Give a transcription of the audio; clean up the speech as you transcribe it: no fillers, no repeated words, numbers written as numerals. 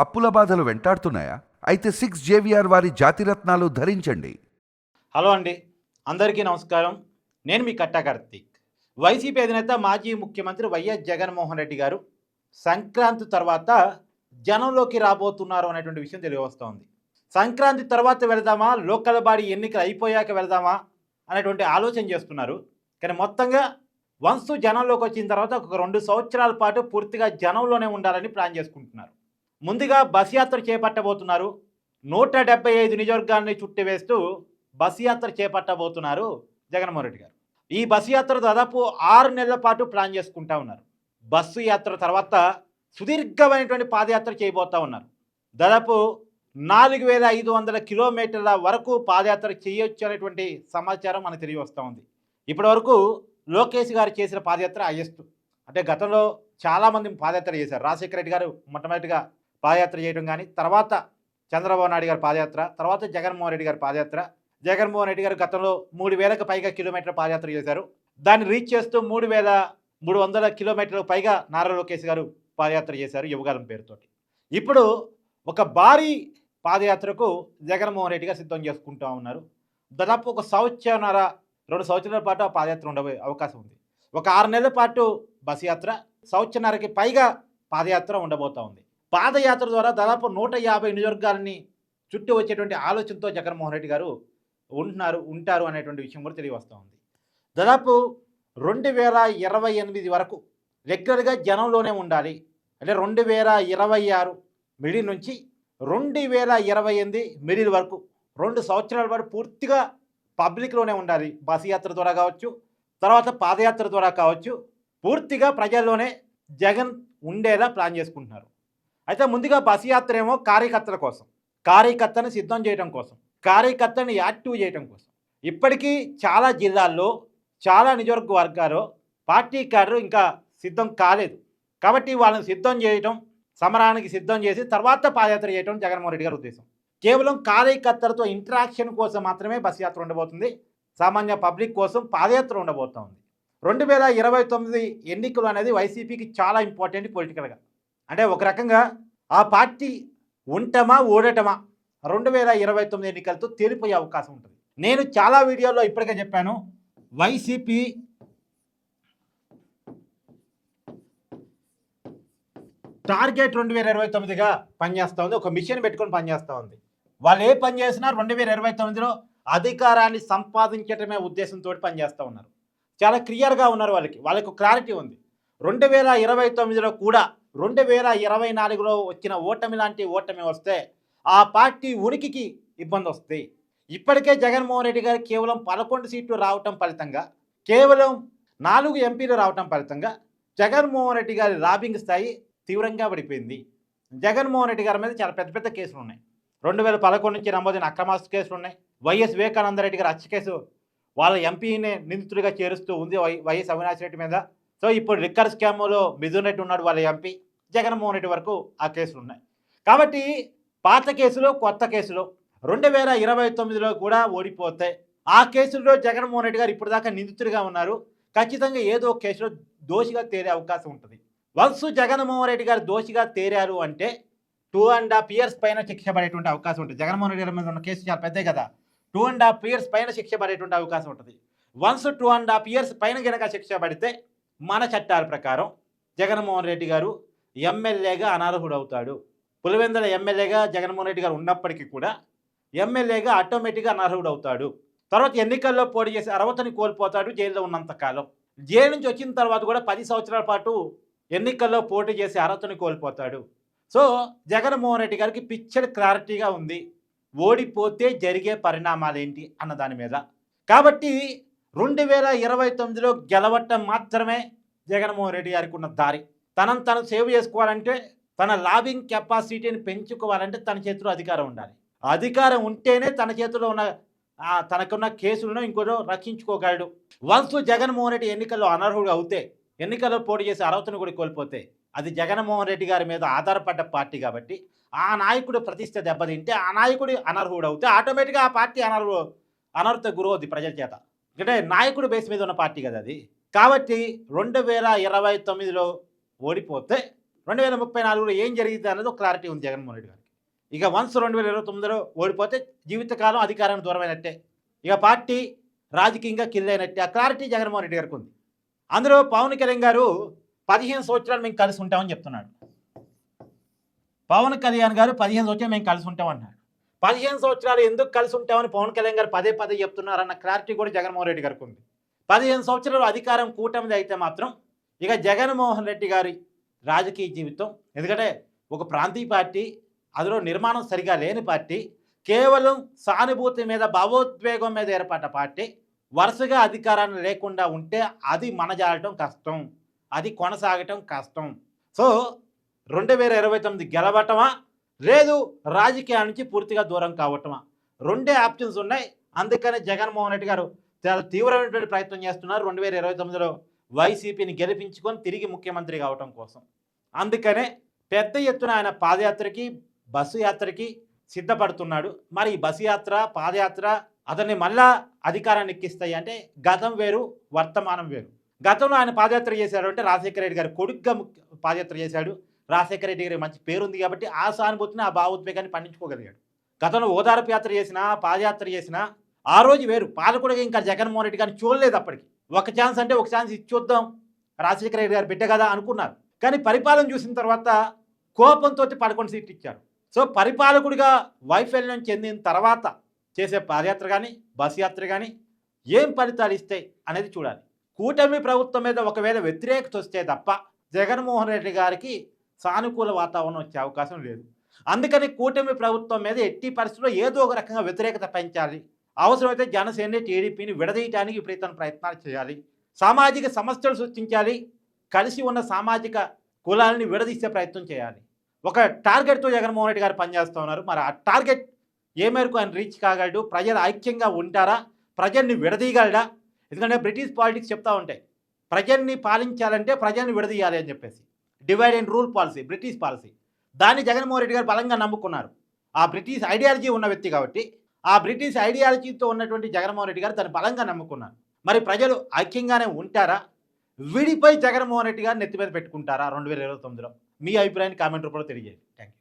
అప్పుల బాధలు వెంటాడుతున్నాయా? అయితే 6 జేవిఆర్ వారి జాతిరత్నాలు ధరించండి. హలో అండి, అందరికీ నమస్కారం. నేను మీ కట్టా కార్తీక్. వైసీపీ అధినేత మాజీ ముఖ్యమంత్రి వైఎస్ జగన్మోహన్ రెడ్డి గారు సంక్రాంతి తర్వాత జనంలోకి రాబోతున్నారు అనేటువంటి విషయం తెలియవస్తోంది. సంక్రాంతి తర్వాత వెళదామా, లోకల్ బాడీ ఎన్నికలు అయిపోయాక వెళదామా అనేటువంటి ఆలోచన చేస్తున్నారు. కానీ మొత్తంగా వన్స్ జనంలోకి వచ్చిన తర్వాత ఒక 2 సంవత్సరాల పాటు పూర్తిగా జనంలోనే ఉండాలని ప్లాన్ చేసుకుంటున్నారు. ముందుగా బస్ యాత్ర చేపట్టబోతున్నారు. 175 నియోజకవర్గాన్ని చుట్టివేస్తూ బస్ యాత్ర చేపట్టబోతున్నారు జగన్మోహన్ రెడ్డి గారు. ఈ బస్ యాత్ర దాదాపు 6 నెలల పాటు ప్లాన్ చేసుకుంటా ఉన్నారు. బస్సు యాత్ర తర్వాత సుదీర్ఘమైనటువంటి పాదయాత్ర చేయబోతా ఉన్నారు. దాదాపు 4500 కిలోమీటర్ల వరకు పాదయాత్ర చేయొచ్చు అనేటువంటి సమాచారం మనకు తెలియ వస్తూ ఉంది. ఇప్పటి వరకు లోకేష్ గారు చేసిన పాదయాత్ర హైయెస్ట్. అంటే గతంలో చాలామంది పాదయాత్ర చేశారు. రాజశేఖర రెడ్డి గారు మొట్టమొదటిగా పాదయాత్ర చేయడం కానీ, తర్వాత చంద్రబాబు నాయుడు గారి పాదయాత్ర, తర్వాత జగన్మోహన్ రెడ్డి గారి పాదయాత్ర. జగన్మోహన్ రెడ్డి గారు గతంలో 3000కు పైగా కిలోమీటర్ల పాదయాత్ర చేశారు. దాన్ని రీచ్ చేస్తూ 3300 కిలోమీటర్లకు పైగా నారా లోకేష్ గారు పాదయాత్ర చేశారు యువగాలం పేరుతోటి. ఇప్పుడు ఒక భారీ పాదయాత్రకు జగన్మోహన్ రెడ్డి గారు సిద్ధం చేసుకుంటూ ఉన్నారు. దాదాపు 1 సంవత్సరన్నర 2 సంవత్సరాల పాటు ఆ పాదయాత్ర ఉండబోయే అవకాశం ఉంది. ఒక 6 నెలల పాటు బస్ యాత్ర, సంవత్సరన్నరకి పైగా పాదయాత్ర ఉండబోతూ ఉంది. పాదయాత్ర ద్వారా దాదాపు 150 నియోజకవర్గాలని చుట్టూ వచ్చేటువంటి ఆలోచనతో జగన్మోహన్ రెడ్డి గారు ఉంటారు అనేటువంటి విషయం కూడా తెలియవస్తూ ఉంది. దాదాపు 2028 వరకు రెగ్యులర్గా జనంలోనే ఉండాలి. అంటే 2026 మిడిల్ నుంచి 2028 మిడిల్ వరకు 2 సంవత్సరాల పాటు పూర్తిగా పబ్లిక్లోనే ఉండాలి. బస్ యాత్ర ద్వారా కావచ్చు, తర్వాత పాదయాత్ర ద్వారా కావచ్చు, పూర్తిగా ప్రజల్లోనే జగన్ ఉండేలా ప్లాన్ చేసుకుంటున్నారు. అయితే ముందుగా బస్ యాత్ర ఏమో కార్యకర్తల కోసం, కార్యకర్తని సిద్ధం చేయడం కోసం, కార్యకర్తని యాక్టివ్ చేయడం కోసం. ఇప్పటికీ చాలా జిల్లాల్లో, చాలా నియోజకవర్గాల్లో పార్టీ క్యాడర్ ఇంకా సిద్ధం కాలేదు. కాబట్టి వాళ్ళని సిద్ధం చేయడం, సమరానికి సిద్ధం చేసి తర్వాత పాదయాత్ర చేయడం జగన్మోహన్ రెడ్డి గారి ఉద్దేశం. కేవలం కార్యకర్తలతో ఇంటరాక్షన్ కోసం మాత్రమే బస్ యాత్ర ఉండబోతుంది. సామాన్య పబ్లిక్ కోసం పాదయాత్ర ఉండబోతోంది. 2029 ఎన్నికలు అనేది వైసీపీకి చాలా ఇంపార్టెంట్ పొలిటికల్గా. అంటే ఒక రకంగా ఆ పార్టీ ఉండటమా ఓడటమా 2029 ఎన్నికలతో తేలిపోయే అవకాశం ఉంటుంది. నేను చాలా వీడియోల్లో ఇప్పటికే చెప్పాను, వైసీపీ టార్గెట్ 2029గా పనిచేస్తూ ఉంది. ఒక మిషన్ పెట్టుకొని పనిచేస్తూ ఉంది. వాళ్ళు ఏ పని చేసినా 2029లో అధికారాన్ని సంపాదించడమే ఉద్దేశంతో పనిచేస్తూ ఉన్నారు. చాలా క్లియర్గా ఉన్నారు. వాళ్ళకు క్లారిటీ ఉంది. 2029లో కూడా 2024లో వచ్చిన ఓటమి లాంటి ఓటమి వస్తే ఆ పార్టీ ఉనికికి ఇబ్బంది వస్తుంది. ఇప్పటికే జగన్మోహన్ రెడ్డి గారు కేవలం 11 సీట్లు రావటం ఫలితంగా, కేవలం 4 ఎంపీలు రావటం ఫలితంగా జగన్మోహన్ రెడ్డి గారి లాబింగ్ స్థాయి తీవ్రంగా పడిపోయింది. జగన్మోహన్ రెడ్డి గారి మీద చాలా పెద్ద పెద్ద కేసులు ఉన్నాయి. 2011 నుంచి నమోదైన అక్రమాస్తు కేసులు ఉన్నాయి. వైఎస్ వివేకానందరెడ్డి గారి హత్య కేసు వాళ్ళ ఎంపీనే నిందితుడిగా చేరుస్తూ ఉంది వైఎస్ అవినాష్ రెడ్డి మీద. సో ఇప్పుడు లిక్కర్ స్కామ్లో మిథున్ రెడ్డి ఉన్నాడు వాళ్ళ ఎంపీ. జగన్మోహన్ రెడ్డి వరకు ఆ కేసులు ఉన్నాయి. కాబట్టి పాత కేసులు, కొత్త కేసులు 2029లో కూడా ఓడిపోతే ఆ కేసుల్లో జగన్మోహన్ రెడ్డి గారు ఇప్పటిదాకా నిందితుడిగా ఉన్నారు. ఖచ్చితంగా ఏదో ఒక కేసులో దోషిగా తేరే అవకాశం ఉంటుంది. వన్స్ జగన్మోహన్ రెడ్డి గారు దోషిగా తేరారు అంటే 2.5 years పైన శిక్ష పడేటువంటి అవకాశం ఉంటుంది. జగన్మోహన్ రెడ్డి గారి మీద ఉన్న కేసు చాలా పెద్దే కదా. 2.5 years పైన శిక్ష పడేటువంటి అవకాశం ఉంటుంది. వన్స్ 2.5 years పైన కనుక శిక్ష పడితే మన చట్టాల ప్రకారం జగన్మోహన్ రెడ్డి గారు ఎమ్మెల్యేగా అనర్హుడు అవుతాడు. పులివెందుల ఎమ్మెల్యేగా జగన్మోహన్ రెడ్డి గారు ఉన్నప్పటికీ కూడా ఎమ్మెల్యేగా ఆటోమేటిక్గా అనర్హుడు అవుతాడు. తర్వాత ఎన్నికల్లో పోటీ చేసి అర్హతని కోల్పోతాడు జైల్లో ఉన్నంతకాలం. జైలు నుంచి వచ్చిన తర్వాత కూడా 10 సంవత్సరాల పాటు ఎన్నికల్లో పోటీ చేసి అర్హతని కోల్పోతాడు. సో జగన్మోహన్ రెడ్డి గారికి పిక్చర్ క్లారిటీగా ఉంది, ఓడిపోతే జరిగే పరిణామాలు ఏంటి అన్న దాని మీద. కాబట్టి 2029లో గెలవటం మాత్రమే జగన్మోహన్ రెడ్డి గారికి ఉన్న దారి. తనను తను సేవ్ చేసుకోవాలంటే, తన లాబింగ్ కెపాసిటీని పెంచుకోవాలంటే తన చేతిలో అధికారం ఉండాలి. అధికారం ఉంటేనే తన చేతిలో ఉన్న తనకున్న కేసులను ఇంకోటో రక్షించుకోగలడు. వన్స్ జగన్మోహన్ రెడ్డి ఎన్నికల్లో అనర్హుడు అవుతే, ఎన్నికల్లో పోటీ చేసే అర్హతను కూడా కోల్పోతే, అది జగన్మోహన్ రెడ్డి గారి మీద ఆధారపడ్డ పార్టీ కాబట్టి ఆ నాయకుడు ప్రతిష్ట దెబ్బతింటే, ఆ నాయకుడు అనర్హుడు అవుతే ఆటోమేటిక్గా ఆ పార్టీ అనర్హత గురవుద్ది ప్రజల చేత. అంటే నాయకుడు బేస్ మీద ఉన్న పార్టీ కదా అది. కాబట్టి 2029లో ఓడిపోతే 2034లో ఏం జరిగింది అన్నది ఒక క్లారిటీ ఉంది జగన్మోహన్ రెడ్డి గారికి. ఇక వన్స్ 2029లో ఓడిపోతే జీవితకాలం అధికారానికి దూరమైనట్టే, ఇక పార్టీ రాజకీయంగా కిల్ అయినట్టే, ఆ క్లారిటీ జగన్మోహన్ రెడ్డి గారికి ఉంది. అందులో పవన్ కళ్యాణ్ గారు 15 సంవత్సరాలు మేము కలిసి ఉంటామని చెప్తున్నాడు. పవన్ కళ్యాణ్ గారు 15 సంవత్సరాలు మేము కలిసి ఉంటామన్నాడు. 15 సంవత్సరాలు ఎందుకు కలిసి ఉంటామని పవన్ కళ్యాణ్ గారు పదే పదే చెప్తున్నారన్న క్లారిటీ కూడా జగన్మోహన్ రెడ్డి గారికి ఉంది. 15 సంవత్సరాలు అధికారం కూటమిది అయితే మాత్రం ఇక జగన్మోహన్ రెడ్డి గారి రాజకీయ జీవితం, ఎందుకంటే ఒక ప్రాంతీయ పార్టీ, అందులో నిర్మాణం సరిగా లేని పార్టీ, కేవలం సానుభూతి మీద భావోద్వేగం మీద ఏర్పడ్డ పార్టీ వరుసగా అధికారాన్ని లేకుండా ఉంటే అది మనజాలటం కష్టం, అది కొనసాగటం కష్టం. సో 2029 గెలవటమా లేదు రాజకీయాల నుంచి పూర్తిగా దూరం కావటమా, రెండే ఆప్షన్స్ ఉన్నాయి. అందుకనే జగన్మోహన్ రెడ్డి గారు చాలా తీవ్రమైనటువంటి ప్రయత్నం చేస్తున్నారు 2029లో వైసీపీని గెలిపించుకొని తిరిగి ముఖ్యమంత్రి కావటం కోసం. అందుకనే పెద్ద ఎత్తున ఆయన పాదయాత్రకి బస్సు యాత్రకి సిద్ధపడుతున్నాడు. మరి ఈ బస్సు యాత్ర పాదయాత్ర అతన్ని మళ్ళా అధికారాన్ని ఎక్కిస్తాయి అంటే గతం వేరు వర్తమానం వేరు. గతంలో ఆయన పాదయాత్ర చేశాడు అంటే రాజశేఖర రెడ్డి గారి కొడుకుగా పాదయాత్ర చేశాడు. రాజశేఖర రెడ్డి గారి మంచి పేరుంది కాబట్టి ఆ సానుభూతిని ఆ భావోద్వేగాన్ని పండించుకోగలిగాడు. గతంలో ఓదార్పు యాత్ర చేసినా పాదయాత్ర చేసినా ఆ రోజు వేరు. పాలకుడిగా ఇంకా జగన్మోహన్ రెడ్డి గారిని చూడలేదు. అప్పటికి ఒక ఛాన్స్ అంటే ఒక ఛాన్స్ ఇచ్చొద్దాం, రాజశేఖర రెడ్డి గారు బిడ్డ కదా అనుకున్నారు. కానీ పరిపాలన చూసిన తర్వాత కోపంతో 11 సీట్లు ఇచ్చారు. సో పరిపాలకుడిగా వైఫల్యం చెందిన తర్వాత చేసే పాదయాత్ర కానీ బస్ యాత్ర కానీ ఏం ఫలితాలు ఇస్తాయి అనేది చూడాలి. కూటమి ప్రభుత్వం మీద ఒకవేళ వ్యతిరేకత వస్తే తప్ప జగన్మోహన్ రెడ్డి గారికి సానుకూల వాతావరణం వచ్చే అవకాశం లేదు. అందుకని కూటమి ప్రభుత్వం మీద ఎట్టి పరిస్థితుల్లో ఏదో ఒక రకంగా వ్యతిరేకత పెంచాలి. అవసరమైతే జనసేన టీడీపీని విడదీయడానికి విపరీతమైన ప్రయత్నాలు చేయాలి. సామాజిక సమస్యలు సృష్టించాలి. కలిసి ఉన్న సామాజిక కులాలని విడదీసే ప్రయత్నం చేయాలి. ఒక టార్గెట్తో జగన్మోహన్ రెడ్డి గారు పనిచేస్తూ ఉన్నారు. మరి ఆ టార్గెట్ ఏ మేరకు ఆయన రీచ్ కాగలడు? ప్రజలు ఐక్యంగా ఉంటారా? ప్రజల్ని విడదీయగలడా? ఎందుకంటే బ్రిటిష్ పాలిటిక్స్ చెప్తా ఉంటాయి, ప్రజల్ని పాలించాలంటే ప్రజల్ని విడదీయాలి అని చెప్పేసి. Divide and rule policy, British policy. దాన్ని జగన్మోహన్ రెడ్డి గారు బలంగా నమ్ముకున్నారు. ఆ బ్రిటిష్ ఐడియాలజీ ఉన్న వ్యక్తి కాబట్టి ఆ బ్రిటిష్ ఐడియాలజీతో ఉన్నటువంటి జగన్మోహన్ రెడ్డి గారు దాన్ని బలంగా నమ్ముకున్నారు. మరి ప్రజలు ఐక్యంగానే ఉంటారా? విడిపోయి జగన్మోహన్ రెడ్డి గారు నెత్తి మీద పెట్టుకుంటారా 2029లో? మీ అభిప్రాయాన్ని కామెంట్ రూపంలో తెలియజేయండి. Thank you.